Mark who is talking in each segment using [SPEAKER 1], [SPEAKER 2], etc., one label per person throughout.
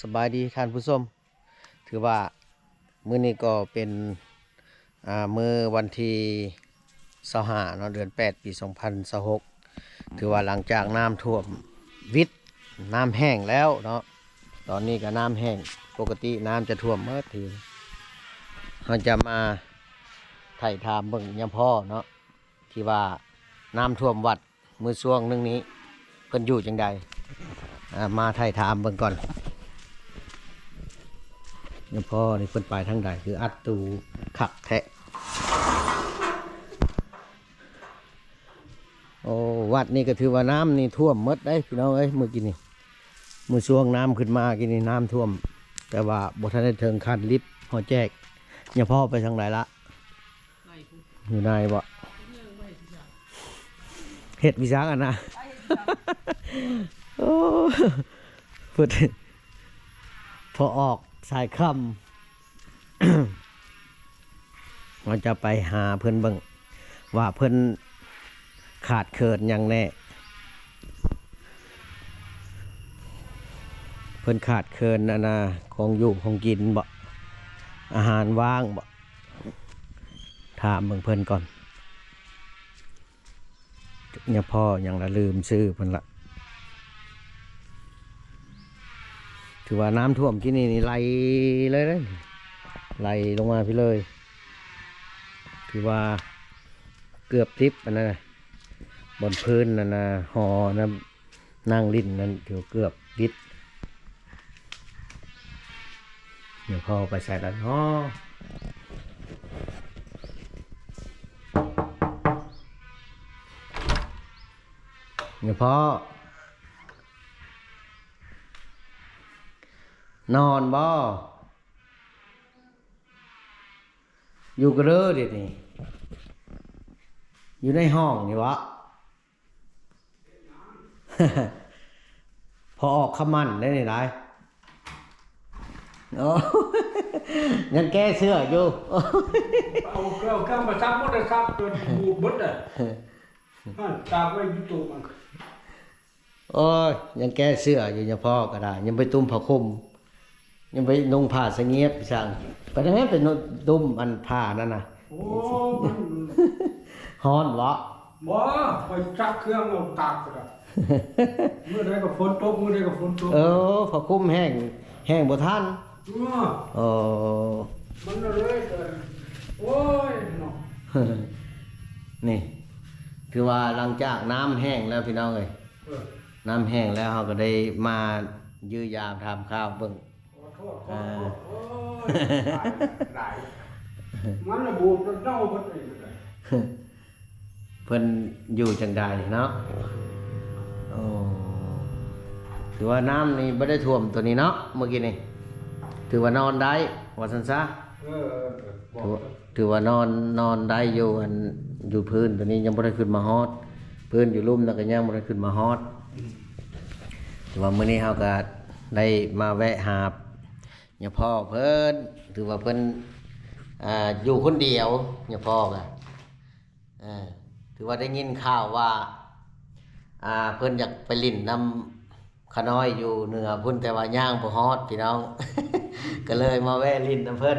[SPEAKER 1] สบายดีท่านผู้ชมถือว่ามื้อนี้ก็เป็นมื้อวันที่25เนาะเดือน8ปี2026ถือว่าหลังจากน้ำท่วมวิทย์น้ำแห้งแล้วเนาะตอนนี้ก็น้ำแห้งปกติน้ำจะท่วมเมื่อทีเราจะมาไถ่ถามเบิ่งยามพ่อเนาะที่ว่าน้ำท่วมวัดมื้อช่วงนึงนี้เพิ่นอยู่จังใดมาไถ่ถามเบิ่งก่อนยังพ่อนี่เพิ่นไปทางใดคืออัดตูขักแทะโอ้วัดนี่ก็ถือว่าน้ำนี่ท่วมหมดได้พี่น้องเอ้ยเมื่อกี้นี่เมื่อช่วงน้ำขึ้นมากินนี่น้ำท่วมแต่ว่าบ่ทันได้เทิงคันลิฟต์หอแจกยังพ่อไปทางไหนละอยู่ในบ่เฮ็ดวิชากันนะโอ้พุดพอออกสายค่ำ เราจะไปหาเพิ่นเบิ่งว่าเพิ่นขาดเคินอย่างแน่เพิ่นขาดเคินนะของอยู่ของกินบ่อาหารว่างบ่ถามเบิ่งเพิ่นก่อนเนี่ยพ่อยังละลืมซื้อเพิ่นละถือว่าน้ำท่วมที่นี่ไหลเลยนะไหลลงมาพี่เลยถือว่าเกือบทิพย์นะบนพื้นนะหอนะนั่งลิ้นนั่นถือเกือบดิดเดี๋ยวพ่อไปใส่แล้วอ๋อเดี๋ยวพ่อนอนบ่อยู่กระเด้อเดี๋ยวนี้อยู่ในห้องนี่วะ พอออกขมันได้ไหนได้โอ้ ยังแก้เสื้ออยู่
[SPEAKER 2] เอาข้ามมาซักมดเลยซักจนบูดบดเลยตากไว้ยุตุมัน
[SPEAKER 1] โอ้ยยังแก้เสื้ออยู่ยังพ่อก็ได้ยังไปตุ้มผ้าคลุมยังไปนุ่งผ้าสะเงียบสั่งไปทางนั้นไปตุ้มอันผ้านั่นน่ะ
[SPEAKER 2] โอ้มัน
[SPEAKER 1] ฮ้อนวะ
[SPEAKER 2] บ่ไปซักเครื่องเอาตากก็ได้เมื่อใดก็ฝนตกเมื่อใดก็ฝนตก
[SPEAKER 1] ผ้าคลุมแห้งแห้งบ่ทันโอ้
[SPEAKER 2] มันเลยเกินโอ้ยเนาะ
[SPEAKER 1] นี่คือว่าหลังจากน้ำแห้งแล้วพี่น้องเอ้ยน้ำแห้งแล้วเขาก็ได้มายื้อยามทำข้าวเบิ่ง
[SPEAKER 2] ขอโทษโอ้ยหลายมันระบูดมันเน่าหมดเลย
[SPEAKER 1] เพิ่นอยู่จังใดเนาะโอ้ถือว่าน้ำนี่ไม่ได้ท่วมตัวนี้เนาะเมื่อกี้นี่ถือว่านอนได้ว่าซั่นซะถือว่านอนได้อยู่อันอยู่พื้นตัวนี้ยังบ่ได้ขึ้นมาฮอดพื้นอยู่ลุ่มนั่นก็ยังบ่ได้ขึ้นมาฮอดแต่ว่ามื้อนี้เฮาก็ได้มาแวะหาย่าพ่อเพิ่นถือว่าเพิ่นอยู่คนเดียวย่าพ่อก็ถือว่าได้ยินข่าวว่าเพิ่นอยากไปลิ้นน้ำขน้อยอยู่เหนือพุ่นแต่ว่าย่างบ่ฮอดพี่น้อง ก็เลยมาแวะลิ้นน้ำเพิ่น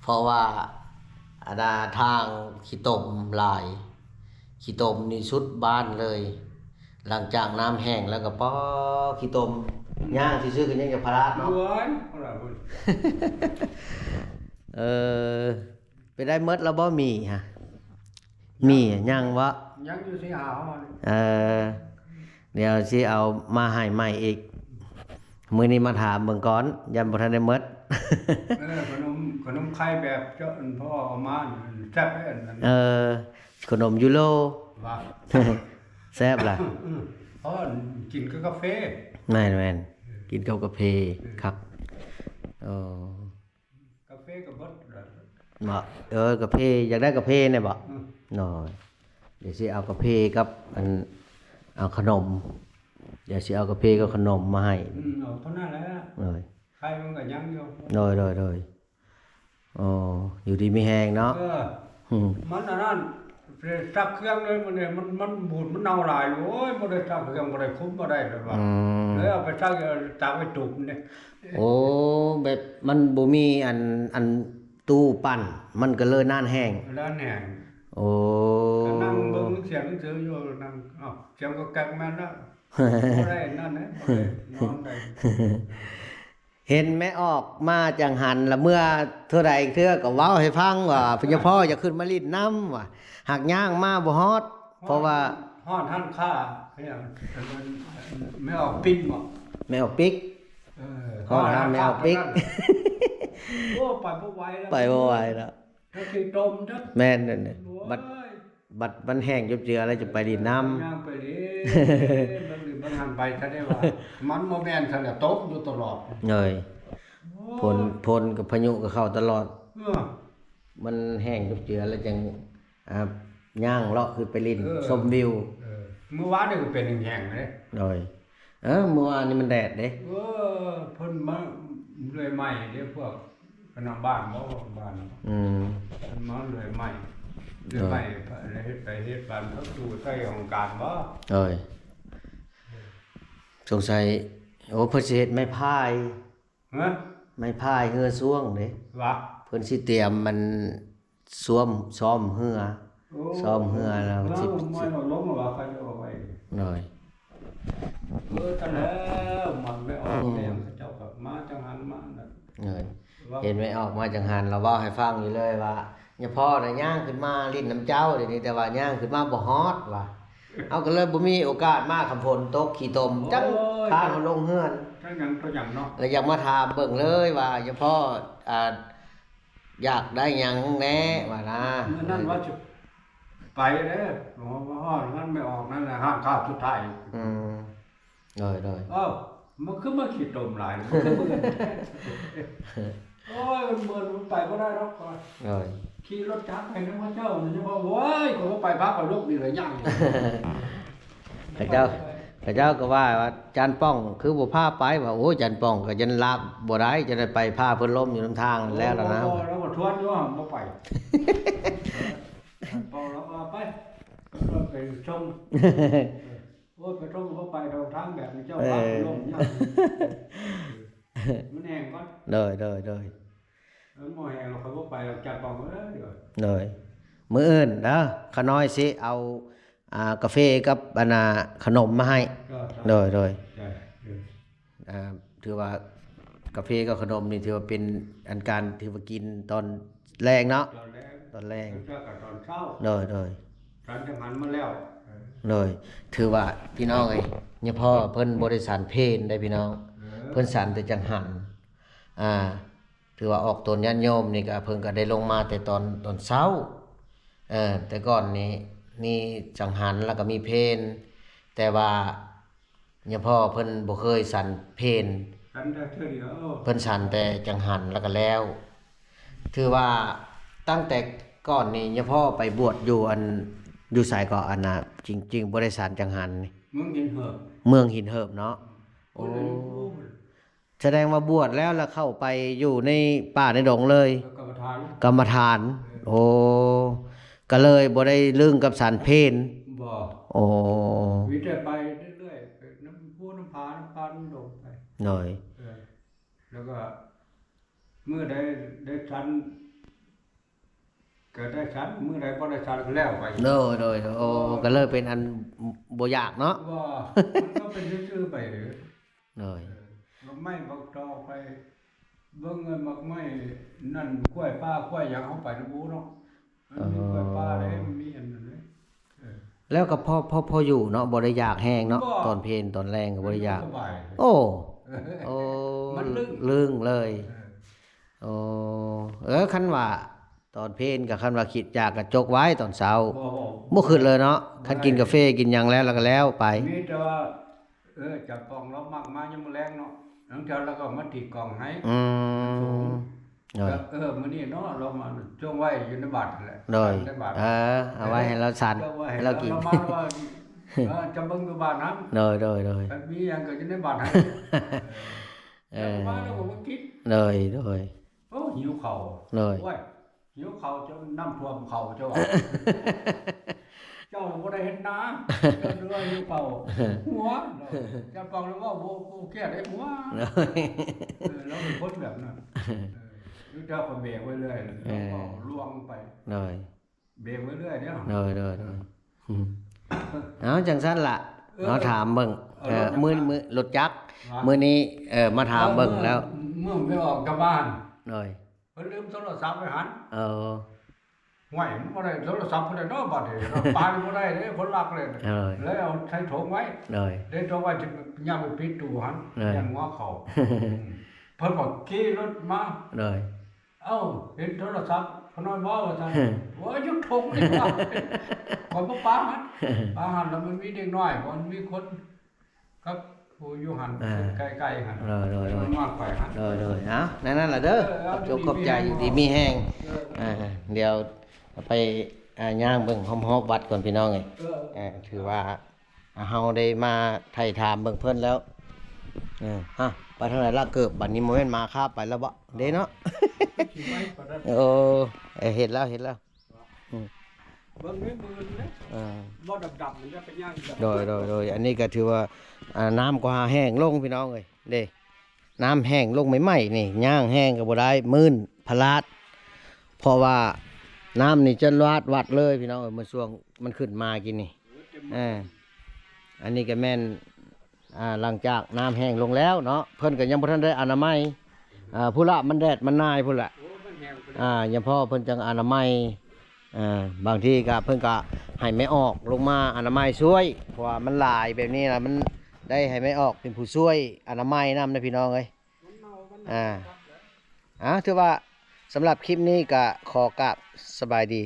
[SPEAKER 1] เพราะว่าทางขี้ตมหลายขี้ตมนี่สุดบ้านเลย หลังจากน้ำแห้งแล้วก็ป้อขี้ตมย่างซื่อๆก็ยังจะพลาดเนาะ
[SPEAKER 2] เว้ยเอาล่ะเพิ่น
[SPEAKER 1] ไปได้เมดแล้วบ่มีฮะมียังวะ
[SPEAKER 2] ยังอยู่ที่หามัน
[SPEAKER 1] เดี๋ยวสิเอามาให้ใหม่อีกมื้อนี้มาถามเบิ่งก่อนยันบ่ทันได้เมด
[SPEAKER 2] ขนมไข่แบบเจ้าพ่อเอามาแซ่บเลยอันนั้น
[SPEAKER 1] ขนมยูโร
[SPEAKER 2] ว่า
[SPEAKER 1] แซ่บล่ะ
[SPEAKER 2] อ๋อกินกับกาแฟ
[SPEAKER 1] แม่นๆกินกับกาแฟครับอ๋อก
[SPEAKER 2] าแฟกับเบิดเลย
[SPEAKER 1] บ่กาแฟอยากได้กาแฟเนี่ยบ่น้อยเดี๋ยวสิเอากาแฟกับเอาขนมเดี๋ยวสิเอากาแฟกับขนมมาให้
[SPEAKER 2] เอาเท่านั้นแหละ
[SPEAKER 1] เลย
[SPEAKER 2] ไข่มันก็ยังอยู่
[SPEAKER 1] โดยอ๋ออยู่ดีมีแฮงเนาะ
[SPEAKER 2] มันอันนั้น ซักเครื่องเลยมันเนี่ยมันบูดมันเน่าหลายโอ้ยบ่ได้ซักเครื่องบ่ได้คุ้มบ่ได้เลยว่า
[SPEAKER 1] อืม
[SPEAKER 2] เลยเอาไปซักตากไว้ตุ่มเนี่ย
[SPEAKER 1] โอ้แบบมันบ่มีอันตู้ปั่นมันก็เลยน่านแห้ง
[SPEAKER 2] ร้านแห้ง
[SPEAKER 1] โอ้
[SPEAKER 2] ก็นั่งเบิ่งเสียงหนังสืออยู่นั่งอ้าวเสียงก็แก๊กแม่นแล้วบ่ได้นั่นนะบ่ได้นอนได้
[SPEAKER 1] เห็นแม่ออกมาจังหันละเมื่อเท่าใดเทื่อก็เว้าให้ฟังว่าพญาพ่ออย่าขึ้นมาลิ้นน้ำว่าหากย่างมาบ่ฮอด เพราะว่า
[SPEAKER 2] ฮ้อนหันค่าเนี่ยมันไม่ออกปิ้นบ่
[SPEAKER 1] แม่ออกปิก
[SPEAKER 2] เออ
[SPEAKER 1] ฮ้อนหันไม่ออกปิ๊ก
[SPEAKER 2] โอ้ไปบ่ไหวแล้ว
[SPEAKER 1] ไปบ่ไหวแล้ว
[SPEAKER 2] ถ้าสิต้มจัก
[SPEAKER 1] แม่นนั่นน่ะ
[SPEAKER 2] โอ้ย
[SPEAKER 1] บัดมันแห้งจุบเจือแล้วจะไปลิ้นน้ำ
[SPEAKER 2] ย่างไปดิมันหันไปซะได้ว่า มันบ่แม่นซะแล้วตกอยู่ตลอด
[SPEAKER 1] เลยพลกับพายุก็เข้าตลอด
[SPEAKER 2] เออ
[SPEAKER 1] มันแห้งจุบเจือแล้วจังย่างเลาะขึ้นไปลิ้น
[SPEAKER 2] เออ
[SPEAKER 1] ชมวิว
[SPEAKER 2] เออเมื่อวานนี่ก็เป็นแห้งๆเลย
[SPEAKER 1] เลยเมื่อวานนี้มันแดดเด้
[SPEAKER 2] เพิ่นมาเลื่อยไม้เด้พวกคณะบ้านบ่บ้าน
[SPEAKER 1] อืม
[SPEAKER 2] เพิ่นมาเลื่อยไม้เลื่อยไม้เฮ็ดไปเฮ็ดบ้านเขาอยู่ใต้ของการบ่
[SPEAKER 1] เลยสงสัยโอ้เพิ่นสิเฮ็ดไม้พาย
[SPEAKER 2] ฮะ
[SPEAKER 1] ไม้พายเฮือซ่วงเด้
[SPEAKER 2] ว่า
[SPEAKER 1] เพิ่นสิเตรียมมันซ้อมเฮือ ซ้อมเหือแล้ว
[SPEAKER 2] สิ
[SPEAKER 1] สิ
[SPEAKER 2] มวยเราล้มว่าใครเอาไว้
[SPEAKER 1] หน่อย
[SPEAKER 2] ตั้งแล้วมันไม่ออกแล้วเจ้าก็มาจังหันมาน่ะ
[SPEAKER 1] หน่อยเห็นไหมออกมาจังหันเราเว้าให้ฟังอยู่เลยว่าอย่าพ่อน่ะย่างขึ้นมาลิ้นน้ำเจ้าเดี๋ยวนี้แต่ว่าย่างขึ้นมาบ่ฮอดว่ะเอาก็เลยบ่มีโอกาสมาคำฝนตกขี้ตมจังพาเขาลงเฮือน
[SPEAKER 2] ทั้งหยังตัวหยังเนาะ
[SPEAKER 1] แล้วอยากมาถามเบิ่งเลยว่าอย่าพ่ออยากได้หยังแหน่ว่านะ
[SPEAKER 2] เมื่อนั้นว่าจะไปเด้อหลวงพ่อนั่นไม่ออกนั่นแหละห้างข้าวสุดท้าย
[SPEAKER 1] อืมเลย
[SPEAKER 2] เอ้ามันคือมาขี้ตมหลายมันคือมือโอ้ยมันเมินมันไปบ่ได้หรอกก่อน
[SPEAKER 1] เลย
[SPEAKER 2] ขี่รถจักรไปนึกว่าเจ้ามันจะบอกโว้ยเขาก็ไปพักกับลูกนี่เลยยัง
[SPEAKER 1] พระเจ้าก็ว่าจานป้องคือบ่พาไปว่าโอ้จานป้องก็ยันลาบบ่ได้จะได้ไปพาเพิ่นล้มอยู่นำทางแล้วล่ะนะ
[SPEAKER 2] แล้วก็ทวนอยู่บ่ไปพอแล้วเอาไปก็ไปชมโอ้ยไปชมก็บ่ไปเราทางแบบนี้เจ้าพักลงยังมันแห้งก่อน
[SPEAKER 1] เลย
[SPEAKER 2] หม้อแห้งเราเขาบ่ไปเราจัดปองเด้อ
[SPEAKER 1] เลยมื้ออื่นเด้อขาน้อยสิเอากาแฟกับขนมมาให้เลย
[SPEAKER 2] ใช่
[SPEAKER 1] ถือว่ากาแฟกับขนมนี่ถือว่าเป็นอันการถือว่ากินตอนแรงเนาะ ตอนแรง
[SPEAKER 2] เจ้าก็ตอนเช้า
[SPEAKER 1] เลย
[SPEAKER 2] ฉันจังหันมาแล้ว
[SPEAKER 1] เลยถือว่าพี่น้องเอ้ยเนี่ยพ่อเพิ่นบ่ได้สานเพลได้พี่น้อง เพิ่นสานแต่จังหันถือว่าออกตนญาติโยมนี่ก็เพิ่นก็ได้ลงมาแต่ตอนเช้าแต่ก่อนนี่จังหันแล้วก็มีเพลนแต่ว่าเนี่ยพ่อเพิ่นบ่เคยสั่นเพลน
[SPEAKER 2] ฉันได้เท่าเดียว
[SPEAKER 1] เพิ่นสั่นแต่จังหันแล้วก็แล้วถือว่าตั้งแต่ก่อนนี่เนี่ยพ่อไปบวชอยู่ไสก็อันน่ะจริงๆบ่ได้สั่นจังหันนี่
[SPEAKER 2] มึงกินเหอะ
[SPEAKER 1] เมืองหินเหิบเนาะ
[SPEAKER 2] โอ้
[SPEAKER 1] แสดงว่าบวชแล้วเข้าไปอยู่ในป่าในดงเลย
[SPEAKER 2] กรรมฐาน
[SPEAKER 1] กรรมฐาน โอ้ก็เลยบ่ได้ลึงกับสารเพล
[SPEAKER 2] บ่
[SPEAKER 1] โอ้
[SPEAKER 2] วิจัยไปเรื่อยๆไปน้ำพุน้ำพาน้ำดงไป
[SPEAKER 1] หน่อย
[SPEAKER 2] แล้วก็เมื่อได้ชั้นเกิดได้ชั้นเมื่อใดบ่ได้ชั้นก็แล้วไป
[SPEAKER 1] โดยโอ้ก็เลยเป็นอันบ่อยากเนาะ
[SPEAKER 2] ว่ามันก็เป็นชื่อๆไปเด้อ
[SPEAKER 1] หน่อย
[SPEAKER 2] มักไม้บักตอกไปเบิ่งเงินมักไม้นั่นกล้วยป้ากล้วยหยังเอาไปน้ำบูเนาะมันมีกล้วยป้าได้มันมีอันนั้นเลย
[SPEAKER 1] แล้วก็พออยู่เนาะบ่ได้อยากแห้งเนาะ
[SPEAKER 2] บ่
[SPEAKER 1] ตอนเพลตอนแรงก็บ่ได้อยาก
[SPEAKER 2] สบาย
[SPEAKER 1] โอ้โอ้
[SPEAKER 2] มันลึก
[SPEAKER 1] ลึงเลยโอ้คันว่าตอนเพลก็คันว่าคิดอยากก็จกไว้ตอนเช้า บ่ขึ้นเลยเนาะคันกินกาแฟกินหยังแล้วก็แล้วไป
[SPEAKER 2] มีแต่ว่าจับกล่องเรามากมายยังมื้อแรงเนาะหลังจากแล้วก็มาติดกล่องให้
[SPEAKER 1] อืมหน่อย
[SPEAKER 2] มื้อนี้เนาะเรามาช่วงไว้อยู่ในบาทนั่นแหละ
[SPEAKER 1] หน่อย
[SPEAKER 2] ในบาท
[SPEAKER 1] เอาไว้ให้เราสั่น
[SPEAKER 2] เอาไว้
[SPEAKER 1] ให้เรากิน
[SPEAKER 2] มาว่าจะเบิ่งอยู่บ้านนั้น
[SPEAKER 1] หน่อย
[SPEAKER 2] มีหยังก็อยู่ในบาทให้มาแล้วก็บ่กิน
[SPEAKER 1] หน่อย
[SPEAKER 2] โอ้หิวข้าว
[SPEAKER 1] หน่อย
[SPEAKER 2] โอ้ย หิวเขาจะน้ำท่วมเขาเจ้าว่า เจ้าบ่ได้เห็นนาเจ้าเรือหิวเขาหัวเจ้าฟังแล้วว่าบ่เครียดไอ้หัวแล้วเป็นคนแบบนั้นอยู่เจ้าก็เบรกไว้เรื่อยแล้วก็ล่วงไป
[SPEAKER 1] เลย
[SPEAKER 2] เบรกไว้เรื่อยเนี่ย
[SPEAKER 1] เลยเอาจังซั่นล่ะเนาะถามเบิ่งมื้อรถจักรมื้อนี้มาถามเบิ่งแล้ว
[SPEAKER 2] เมื่อไม่ออกจากบ้าน
[SPEAKER 1] เลย
[SPEAKER 2] เพิ่นลืมโทรศัพท์ไว้หัน
[SPEAKER 1] Ờ
[SPEAKER 2] ห่วยมันบ่ได้โทรศัพท์บ่ได้เนาะบัดนี้ปานบ่ได้เด้คนรักเลยเลยเอาใส่ถุงไว้
[SPEAKER 1] rồi
[SPEAKER 2] ได้ถุงไว้จะย่ามไปปิดตู้หันยันหัวเขาเพิ่นก็ขี่รถมา
[SPEAKER 1] rồi
[SPEAKER 2] เอ้าเห็นโทรศัพท์พน้อยว่าว่าซั่นว่ายุกถุงนี่ว่าคนบ่ปาหันแล้วมันมีเด็กน้อยบ่มีคนกับผู้อยู่หันใกล้ๆหัน
[SPEAKER 1] rồi
[SPEAKER 2] มากไปหัน
[SPEAKER 1] rồi áoนั่นล่ะเด้อขอบใจดีมีแห้งเดี๋ยวไปย่างเบิ่งหอมๆวัดก่อนพี่น้องเอ้ยถือว่าเฮาได้มาไถ่ถามเบิ่งเพิ่นแล้วฮะไปทางไหนล่ะเกิบบัดนี้บ่แม่นมาคาบไปแล้วบ่เด้เนาะโอ้เห็นแล้ว
[SPEAKER 2] เบิ่งนี่มือนี่บ่ดำๆมันจะเป็นย่าง
[SPEAKER 1] โดยอันนี้ก็ถือว่าน้ำก็แห้งลงพี่น้องเอ้ยเด้น้ำแห้งลงใหม่ๆนี่ย่างแห้งก็บ่ได้มื้นพลาดเพราะว่าน้ำนี่จะวัดเลยพี่น้องเอ้ยเมื่อช่วงมันขึ้นมากินนี่อันนี้ก็แม่นหลังจากน้ำแห้งลงแล้วเนาะเพิ่นก็ยังบ่ทันได้อนามัยผู้ละมันแดดมันนายพุ่นล่ะยังพ่อเพิ่นจังอนามัยบางทีก็เพิ่นก็ให้ไม่ออกลงมาอนามัยช่วยเพราะว่ามันหลายแบบนี้ล่ะมันได้ให้ไม่ออกเป็นผู้ช่วยอนามัยนำนะพี่น้องเอ้ยถือว่าสำหรับคลิปนี้ก็ขอกราบสบายดี